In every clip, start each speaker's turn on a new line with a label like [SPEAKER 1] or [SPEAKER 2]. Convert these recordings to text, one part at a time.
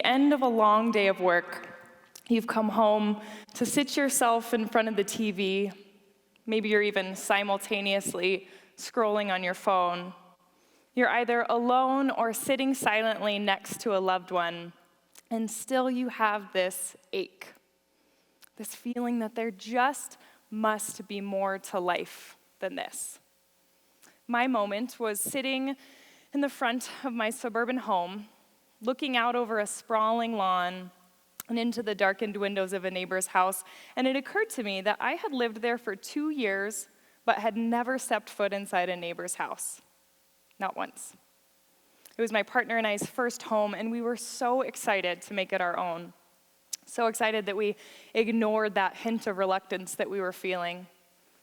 [SPEAKER 1] the end of a long day of work. You've come home to sit yourself in front of the TV. Maybe you're even simultaneously scrolling on your phone. You're either alone or sitting silently next to a loved one, and still you have this ache, this feeling that there just must be more to life than this. My moment was sitting in the front of my suburban home, looking out over a sprawling lawn and into the darkened windows of a neighbor's house, and it occurred to me that I had lived there for 2 years, but had never stepped foot inside a neighbor's house. Not once. It was my partner and I's first home, and we were so excited to make it our own. So excited that we ignored that hint of reluctance that we were feeling,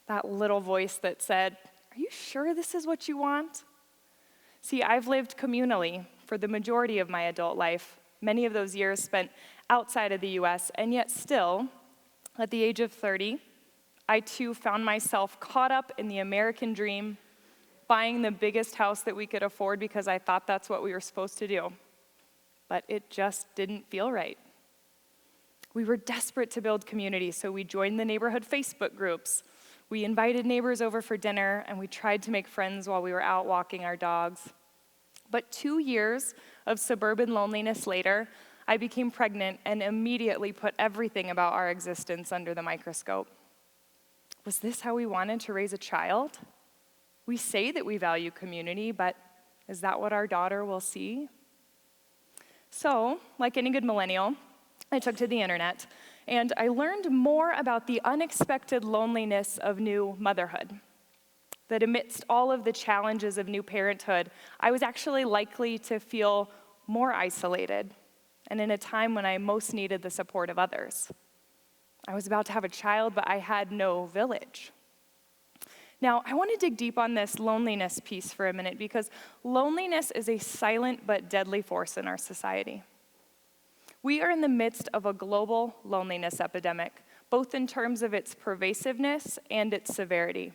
[SPEAKER 1] that little voice that said, "Are you sure this is what you want?" See, I've lived communally for the majority of my adult life, many of those years spent outside of the US, and yet still, at the age of 30, I too found myself caught up in the American dream, buying the biggest house that we could afford because I thought that's what we were supposed to do. But it just didn't feel right. We were desperate to build community, so we joined the neighborhood Facebook groups. We invited neighbors over for dinner, and we tried to make friends while we were out walking our dogs. But 2 years of suburban loneliness later, I became pregnant and immediately put everything about our existence under the microscope. Was this how we wanted to raise a child? We say that we value community, but is that what our daughter will see? So, like any good millennial, I took to the internet, and I learned more about the unexpected loneliness of new motherhood. That amidst all of the challenges of new parenthood, I was actually likely to feel more isolated, and in a time when I most needed the support of others. I was about to have a child, but I had no village. Now, I want to dig deep on this loneliness piece for a minute, because loneliness is a silent but deadly force in our society. We are in the midst of a global loneliness epidemic, both in terms of its pervasiveness and its severity.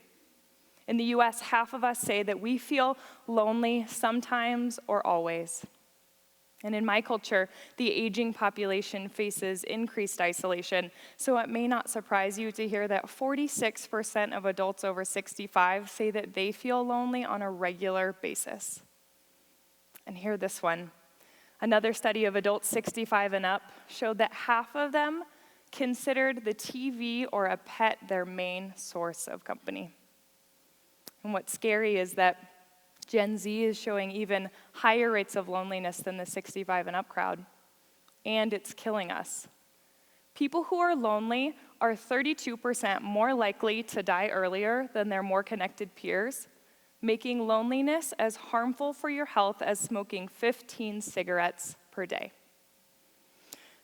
[SPEAKER 1] In the US, half of us say that we feel lonely sometimes or always. And in my culture, the aging population faces increased isolation, so it may not surprise you to hear that 46% of adults over 65 say that they feel lonely on a regular basis. And hear this one. Another study of adults 65 and up showed that half of them considered the TV or a pet their main source of company. And what's scary is that Gen Z is showing even higher rates of loneliness than the 65 and up crowd, and it's killing us. People who are lonely are 32% more likely to die earlier than their more connected peers, making loneliness as harmful for your health as smoking 15 cigarettes per day.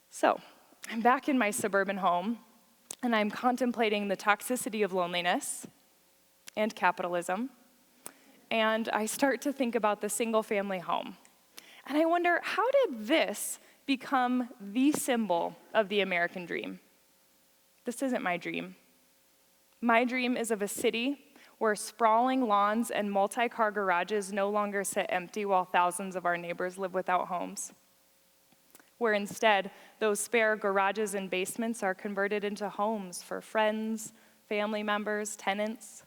[SPEAKER 1] So, I'm back in my suburban home, and I'm contemplating the toxicity of loneliness and capitalism, and I start to think about the single-family home. And I wonder, how did this become the symbol of the American dream? This isn't my dream. My dream is of a city where sprawling lawns and multi-car garages no longer sit empty while thousands of our neighbors live without homes. Where instead, those spare garages and basements are converted into homes for friends, family members, tenants,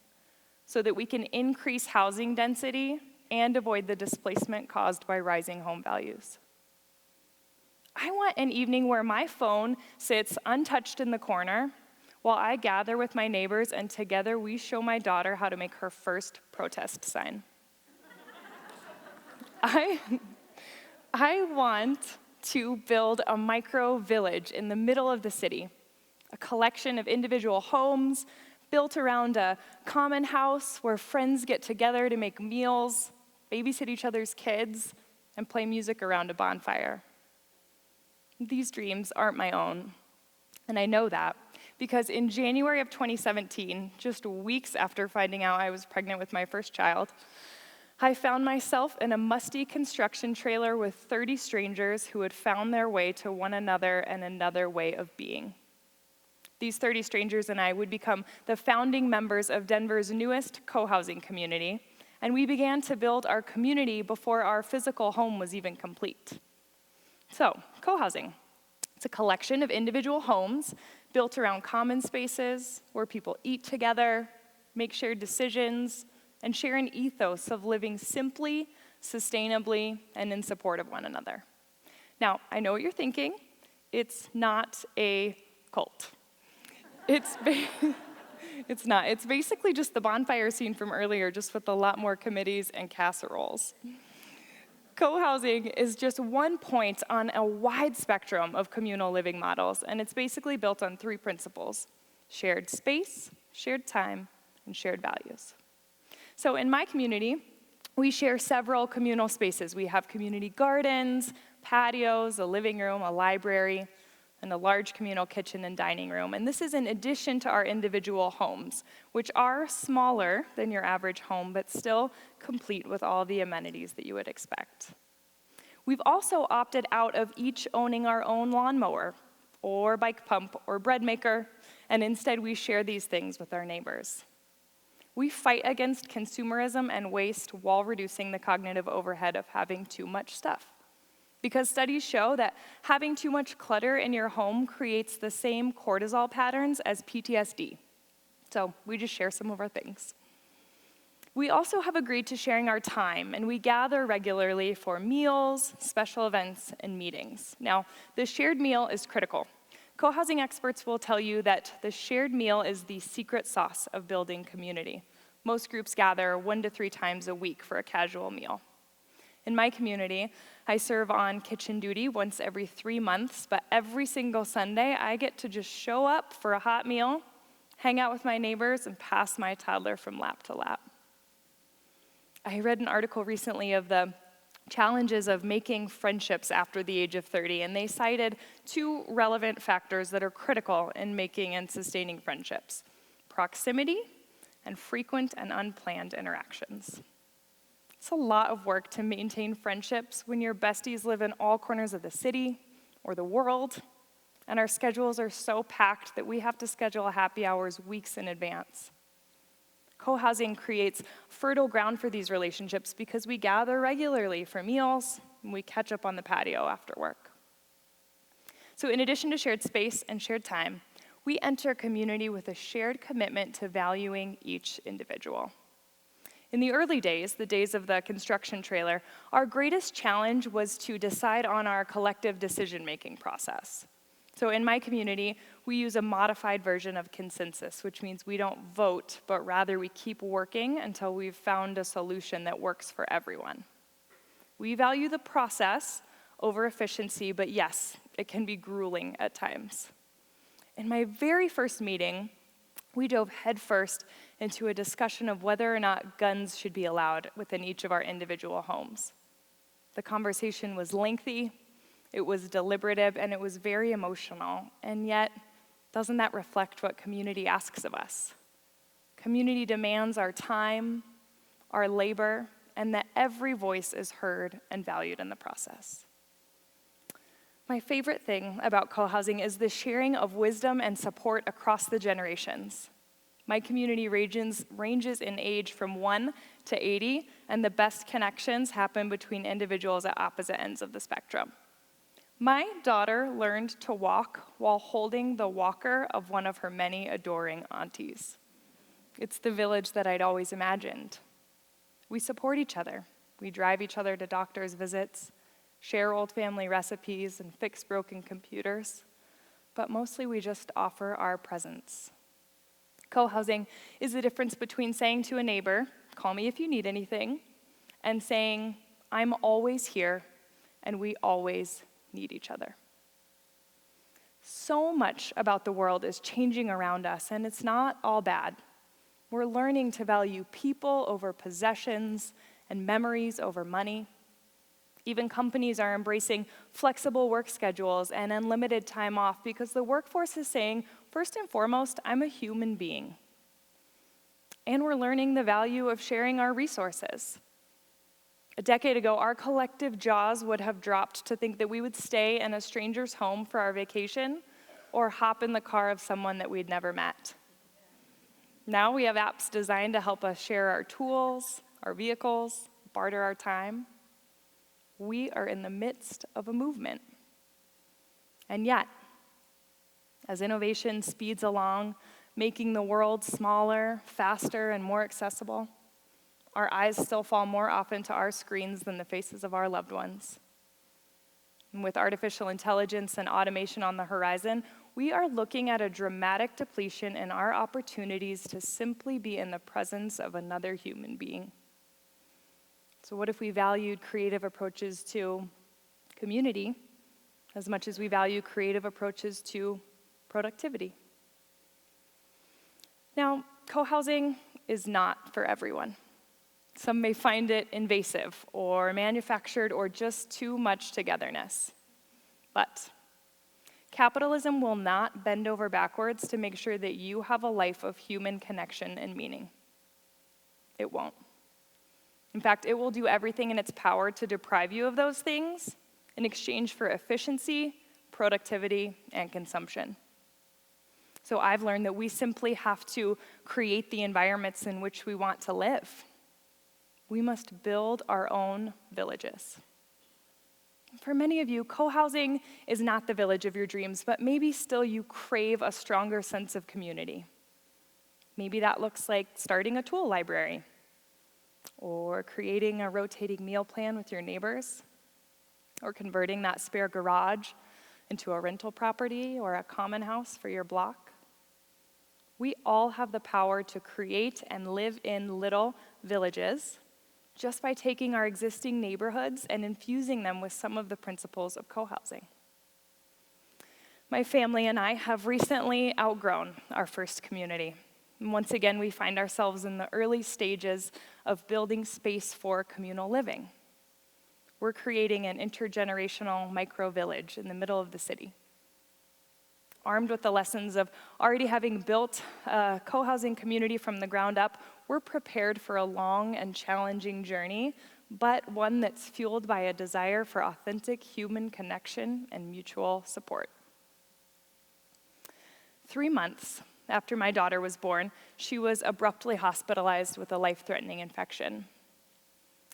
[SPEAKER 1] so that we can increase housing density and avoid the displacement caused by rising home values. I want an evening where my phone sits untouched in the corner while I gather with my neighbors, and together we show my daughter how to make her first protest sign. I want to build a micro village in the middle of the city, a collection of individual homes built around a common house where friends get together to make meals, babysit each other's kids, and play music around a bonfire. These dreams aren't my own, and I know that because in January of 2017, just weeks after finding out I was pregnant with my first child, I found myself in a musty construction trailer with 30 strangers who had found their way to one another and another way of being. These 30 strangers and I would become the founding members of Denver's newest co-housing community, and we began to build our community before our physical home was even complete. So, cohousing. It's a collection of individual homes built around common spaces where people eat together, make shared decisions, and share an ethos of living simply, sustainably, and in support of one another. Now, I know what you're thinking. It's not a cult. It's not. It's basically just the bonfire scene from earlier, just with a lot more committees and casseroles. Co-housing is just one point on a wide spectrum of communal living models, and it's basically built on 3 principles: shared space, shared time, and shared values. So in my community, we share several communal spaces. We have community gardens, patios, a living room, a library, and a large communal kitchen and dining room. And this is in addition to our individual homes, which are smaller than your average home, but still complete with all the amenities that you would expect. We've also opted out of each owning our own lawnmower, or bike pump, or bread maker, and instead we share these things with our neighbors. We fight against consumerism and waste while reducing the cognitive overhead of having too much stuff. Because studies show that having too much clutter in your home creates the same cortisol patterns as PTSD. So we just share some of our things. We also have agreed to sharing our time, and we gather regularly for meals, special events, and meetings. Now, the shared meal is critical. Co-housing experts will tell you that the shared meal is the secret sauce of building community. Most groups gather 1 to 3 times a week for a casual meal. In my community, I serve on kitchen duty once every 3 months, but every single Sunday, I get to just show up for a hot meal, hang out with my neighbors, and pass my toddler from lap to lap. I read an article recently of the challenges of making friendships after the age of 30, and they cited 2 relevant factors that are critical in making and sustaining friendships: proximity and frequent and unplanned interactions. It's a lot of work to maintain friendships when your besties live in all corners of the city or the world, and our schedules are so packed that we have to schedule happy hours weeks in advance. Co-housing creates fertile ground for these relationships because we gather regularly for meals and we catch up on the patio after work. So in addition to shared space and shared time, we enter community with a shared commitment to valuing each individual. In the early days, the days of the construction trailer, our greatest challenge was to decide on our collective decision-making process. So in my community, we use a modified version of consensus, which means we don't vote, but rather we keep working until we've found a solution that works for everyone. We value the process over efficiency, but yes, it can be grueling at times. In my very first meeting, we dove headfirst into a discussion of whether or not guns should be allowed within each of our individual homes. The conversation was lengthy, it was deliberative, and it was very emotional. And yet, doesn't that reflect what community asks of us? Community demands our time, our labor, and that every voice is heard and valued in the process. My favorite thing about co-housing is the sharing of wisdom and support across the generations. My community ranges in age from 1 to 80, and the best connections happen between individuals at opposite ends of the spectrum. My daughter learned to walk while holding the walker of one of her many adoring aunties. It's the village that I'd always imagined. We support each other. We drive each other to doctor's visits, share old family recipes, and fix broken computers, but mostly we just offer our presence. Co-housing is the difference between saying to a neighbor, "Call me if you need anything," and saying, "I'm always here, and we always need each other." So much about the world is changing around us, and it's not all bad. We're learning to value people over possessions and memories over money. Even companies are embracing flexible work schedules and unlimited time off because the workforce is saying, first and foremost, I'm a human being. And we're learning the value of sharing our resources. A decade ago, our collective jaws would have dropped to think that we would stay in a stranger's home for our vacation or hop in the car of someone that we'd never met. Now we have apps designed to help us share our tools, our vehicles, barter our time. We are in the midst of a movement. And yet, as innovation speeds along, making the world smaller, faster, and more accessible, our eyes still fall more often to our screens than the faces of our loved ones. And with artificial intelligence and automation on the horizon, we are looking at a dramatic depletion in our opportunities to simply be in the presence of another human being. So what if we valued creative approaches to community as much as we value creative approaches to productivity? Now, co-housing is not for everyone. Some may find it invasive or manufactured or just too much togetherness. But capitalism will not bend over backwards to make sure that you have a life of human connection and meaning. It won't. In fact, it will do everything in its power to deprive you of those things in exchange for efficiency, productivity, and consumption. So I've learned that we simply have to create the environments in which we want to live. We must build our own villages. For many of you, co-housing is not the village of your dreams, but maybe still you crave a stronger sense of community. Maybe that looks like starting a tool library, or creating a rotating meal plan with your neighbors, or converting that spare garage into a rental property or a common house for your block. We all have the power to create and live in little villages just by taking our existing neighborhoods and infusing them with some of the principles of co-housing. My family and I have recently outgrown our first community. And once again, we find ourselves in the early stages of building space for communal living. We're creating an intergenerational micro-village in the middle of the city. Armed with the lessons of already having built a co-housing community from the ground up, we're prepared for a long and challenging journey, but one that's fueled by a desire for authentic human connection and mutual support. 3 months after my daughter was born, she was abruptly hospitalized with a life-threatening infection.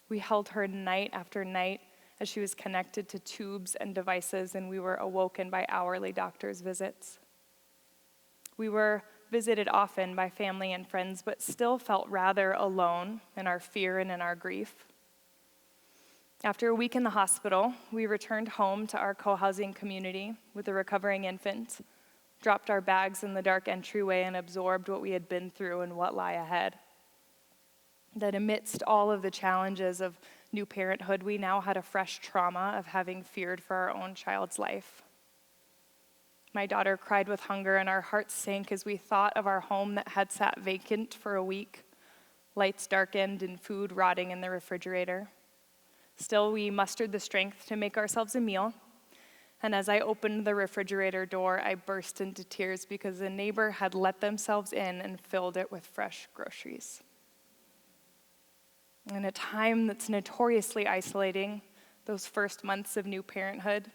[SPEAKER 1] We held her night after night as she was connected to tubes and devices, and we were awoken by hourly doctor's visits. We were visited often by family and friends, but still felt rather alone in our fear and in our grief. After a week in the hospital, we returned home to our co-housing community with a recovering infant, dropped our bags in the dark entryway, and absorbed what we had been through and what lie ahead. That amidst all of the challenges of new parenthood, we now had a fresh trauma of having feared for our own child's life. My daughter cried with hunger, and our hearts sank as we thought of our home that had sat vacant for a week, lights darkened and food rotting in the refrigerator. Still, we mustered the strength to make ourselves a meal, and as I opened the refrigerator door, I burst into tears because a neighbor had let themselves in and filled it with fresh groceries. In a time that's notoriously isolating, those first months of new parenthood,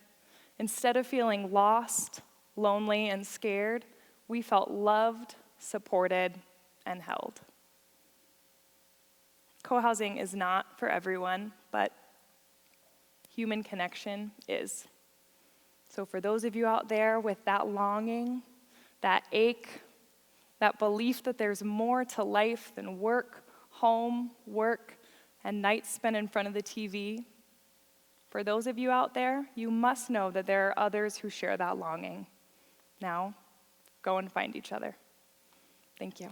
[SPEAKER 1] instead of feeling lost, lonely, and scared, we felt loved, supported, and held. Co-housing is not for everyone, but human connection is. So for those of you out there with that longing, that ache, that belief that there's more to life than work, home, work, and nights spent in front of the TV, for those of you out there, you must know that there are others who share that longing. Now, go and find each other. Thank you.